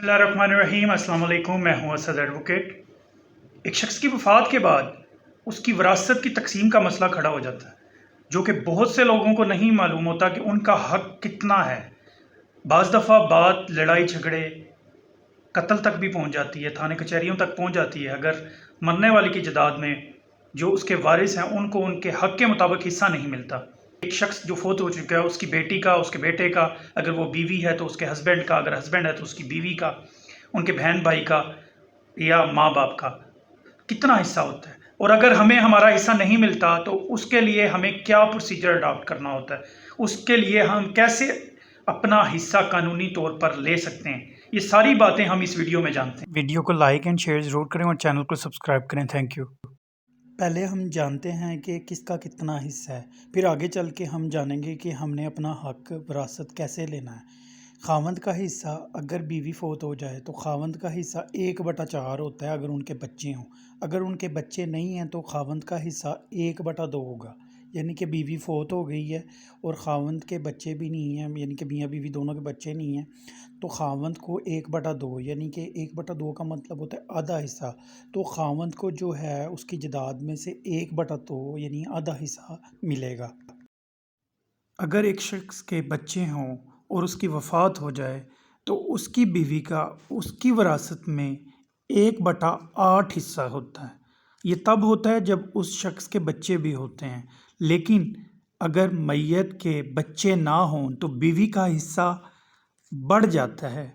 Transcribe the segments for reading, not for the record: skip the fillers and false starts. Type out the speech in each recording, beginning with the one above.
बिस्मिल्लाहिर्रहमानिर्रहीम। अस्सलाम वालेकुम। मैं हूं असद एडवोकेट। एक शख्स की वफ़ात के बाद उसकी विरासत की तकसीम का मसला खड़ा हो जाता है, जो कि बहुत से लोगों को नहीं मालूम होता कि उनका हक़ कितना है। बाज़ दफ़ा बात लड़ाई झगड़े कत्ल तक भी पहुंच जाती है, थाने कचहरियों तक पहुंच जाती है, अगर मरने वाले की जदाद में जो उसके वारिस हैं उनको उनके हक़ के मुताबिक हिस्सा नहीं मिलता। एक शख्स जो फोत हो चुका है, उसकी बेटी का, उसके बेटे का, अगर वो बीवी है तो उसके हस्बैंड का, अगर हस्बैंड है तो उसकी बीवी का, उनके बहन भाई का या माँ बाप का कितना हिस्सा होता है। और अगर हमें हमारा हिस्सा नहीं मिलता तो उसके लिए हमें क्या प्रोसीजर अडॉप्ट करना होता है, उसके लिए हम कैसे अपना हिस्सा कानूनी तौर पर ले सकते हैं, ये सारी बातें हम इस वीडियो में जानते हैं। वीडियो को लाइक एंड शेयर ज़रूर करें और चैनल को सब्सक्राइब करें। Thank you. पहले हम जानते हैं कि किसका कितना हिस्सा है, फिर आगे चल के हम जानेंगे कि हमने अपना हक विरासत कैसे लेना है। खावंद का हिस्सा, अगर बीवी फोत हो जाए तो खावंद का हिस्सा 1/4 होता है अगर उनके बच्चे हों। अगर उनके बच्चे नहीं हैं तो खावंद का हिस्सा 1/2 होगा। यानी कि बीवी फोत हो गई है और खावंद के बच्चे भी नहीं हैं, यानी कि मियाँ बीवी दोनों के बच्चे नहीं हैं, तो खावंद को 1/2, यानी कि 1/2 का मतलब होता है आधा हिस्सा। तो खावंद को जो है उसकी जायदाद में से 1/2 यानी आधा हिस्सा मिलेगा। अगर एक शख्स के बच्चे हों और उसकी वफ़ात हो जाए तो उसकी बीवी का उसकी विरासत में 1/8 हिस्सा होता है। ये तब होता है जब उस शख्स के बच्चे भी होते हैं, लेकिन अगर मैयत के बच्चे ना हों तो बीवी का हिस्सा बढ़ जाता है।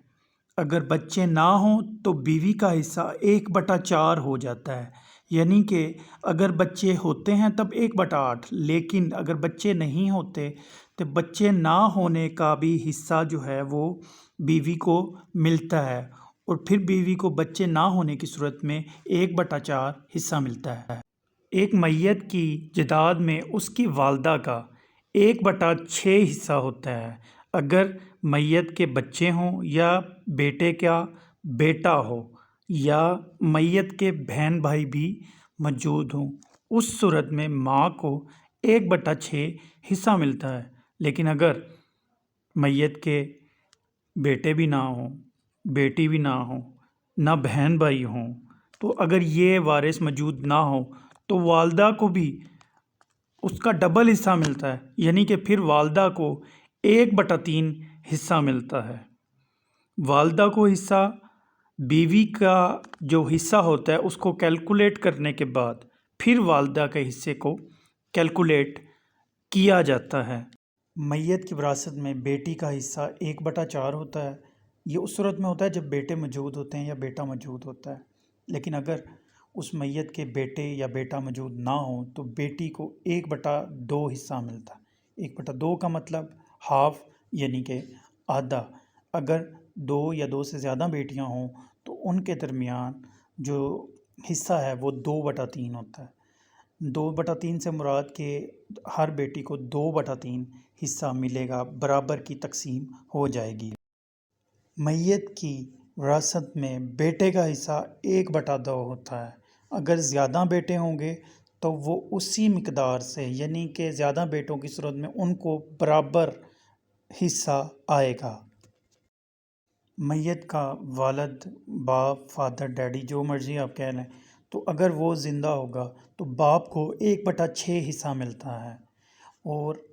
अगर बच्चे ना हों तो बीवी का हिस्सा 1/4 हो जाता है। यानी कि अगर बच्चे होते हैं तब 1/8, लेकिन अगर बच्चे नहीं होते तो बच्चे ना होने का भी हिस्सा जो है वो बीवी को मिलता है, और फिर बीवी को बच्चे ना होने की सूरत में 1/4 हिस्सा मिलता है। एक मैयत की जायदाद में उसकी वालदा का 1/6 हिस्सा होता है अगर मैयत के बच्चे हों या बेटे का बेटा हो या मैयत के बहन भाई भी मौजूद हों। उस सूरत में माँ को 1/6 हिस्सा मिलता है। लेकिन अगर मैयत के बेटे भी ना हों, बेटी भी ना हो, ना बहन भाई हों, तो अगर ये वारिस मौजूद ना हो तो वालदा को भी उसका डबल हिस्सा मिलता है, यानी कि फिर वालदा को 1/3 हिस्सा मिलता है। वालदा को हिस्सा बीवी का जो हिस्सा होता है उसको कैलकुलेट करने के बाद फिर वालदा के हिस्से को कैलकुलेट किया जाता है। मैयत की विरासत में बेटी का हिस्सा 1/4 होता है। ये उस सूरत में होता है जब बेटे मौजूद होते हैं या बेटा मौजूद होता है। लेकिन अगर उस मैयत के बेटे या बेटा मौजूद ना हो तो बेटी को 1/2 हिस्सा मिलता है। 1/2 का मतलब हाफ, यानी कि आधा। अगर 2 या 2 से ज़्यादा बेटियां हों तो उनके दरमियान जो हिस्सा है वो 2/3 होता है। 2/3 से मुराद के हर बेटी को 2/3 हिस्सा मिलेगा, बराबर की तकसीम हो जाएगी। मैयत की विरासत में बेटे का हिस्सा 1/2 होता है। अगर ज़्यादा बेटे होंगे तो वो उसी मिकदार से, यानी कि ज़्यादा बेटों की सूरत में उनको बराबर हिस्सा आएगा। मैयत का वालिद, बाप, फादर, डैडी, जो मर्ज़ी आप कह लें, तो अगर वो ज़िंदा होगा तो बाप को 1/6 हिस्सा मिलता है। और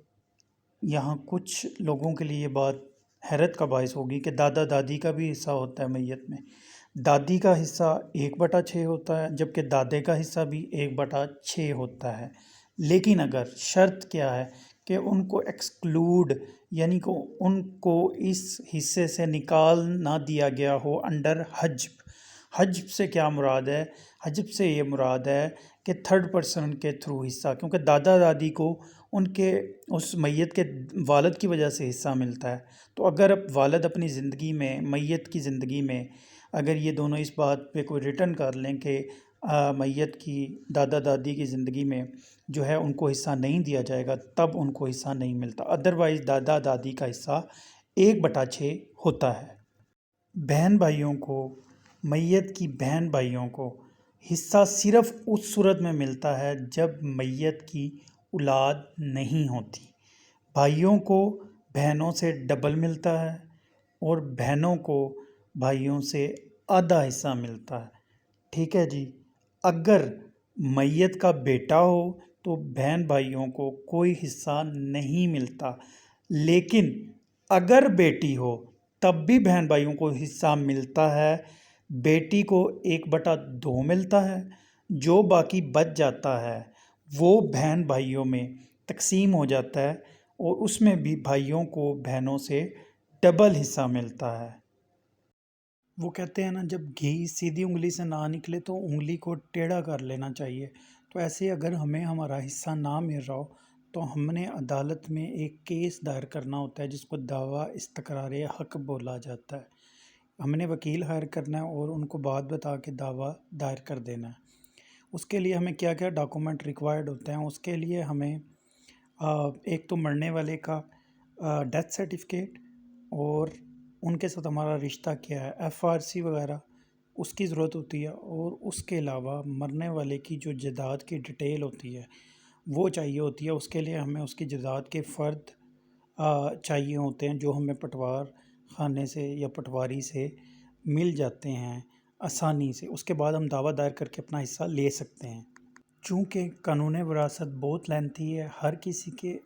यहाँ कुछ लोगों के लिए बात हैरत का बायस होगी कि दादा दादी का भी हिस्सा होता है मैयत में। दादी का हिस्सा 1/6 होता है, जबकि दादे का हिस्सा भी 1/6 होता है। लेकिन अगर शर्त क्या है कि उनको एक्सक्लूड, यानी कि उनको इस हिस्से से निकाल ना दिया गया हो अंडर हज्ब। हज्ब से क्या मुराद है? हज्ब से ये मुराद है कि थर्ड पर्सन के थ्रू हिस्सा, क्योंकि दादा दादी को उनके उस मैयत के वालिद की वजह से हिस्सा मिलता है। तो अगर अब वालिद अपनी ज़िंदगी में, मैयत की ज़िंदगी में, अगर ये दोनों इस बात पे कोई रिटर्न कर लें कि मैयत की दादा दादी की ज़िंदगी में जो है उनको हिस्सा नहीं दिया जाएगा, तब उनको हिस्सा नहीं मिलता। अदरवाइज़ दादा दादी का हिस्सा 1/6 होता है। बहन भाइयों को, मैयत की बहन भाइयों को हिस्सा सिर्फ़ उस सूरत में मिलता है जब मैयत की औलाद नहीं होती। भाइयों को बहनों से डबल मिलता है और बहनों को بھائیوں سے آدھا حصہ ملتا ہے، ٹھیک ہے جی۔ اگر میت کا بیٹا ہو تو بہن بھائیوں کو کوئی حصہ نہیں ملتا، لیکن اگر بیٹی ہو تب بھی بہن بھائیوں کو حصہ ملتا ہے۔ بیٹی کو 1/2 ملتا ہے، جو باقی بچ جاتا ہے وہ بہن بھائیوں میں تقسیم ہو جاتا ہے، اور اس میں بھی بھائیوں کو بہنوں سے ڈبل حصہ ملتا ہے۔ وہ کہتے ہیں نا، جب گھی سیدھی انگلی سے نہ نکلے تو انگلی کو ٹیڑھا کر لینا چاہیے۔ تو ایسے اگر ہمیں ہمارا حصہ نہ مل رہا ہو تو ہم نے عدالت میں ایک کیس دائر کرنا ہوتا ہے، جس کو دعویٰ استقرار حق بولا جاتا ہے۔ ہم نے وکیل ہائر کرنا ہے اور ان کو بات بتا کے دعویٰ دائر کر دینا ہے۔ اس کے لیے ہمیں کیا کیا ڈاکومنٹ ریکوائرڈ ہوتے ہیں؟ اس کے لیے ہمیں ایک تو مرنے والے کا ڈیتھ سرٹیفکیٹ، اور ان کے ساتھ ہمارا رشتہ کیا ہے، FRC وغیرہ اس کی ضرورت ہوتی ہے، اور اس کے علاوہ مرنے والے کی جو جائیداد کی ڈیٹیل ہوتی ہے وہ چاہیے ہوتی ہے۔ اس کے لیے ہمیں اس کی جائیداد کے فرد چاہیے ہوتے ہیں، جو ہمیں پٹوار خانے سے یا پٹواری سے مل جاتے ہیں آسانی سے۔ اس کے بعد ہم دعویٰ دائر کر کے اپنا حصہ لے سکتے ہیں۔ چونکہ قانون وراثت بہت لینتھی ہے، ہر کسی کے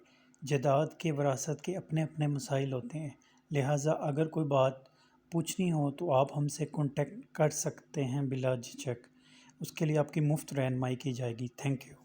جائیداد کے وراثت کے اپنے اپنے مسائل ہوتے ہیں، لہٰذا اگر کوئی بات پوچھنی ہو تو آپ ہم سے کانٹیکٹ کر سکتے ہیں بلا جھجک۔ اس کے لیے آپ کی مفت رہنمائی کی جائے گی۔ Thank you.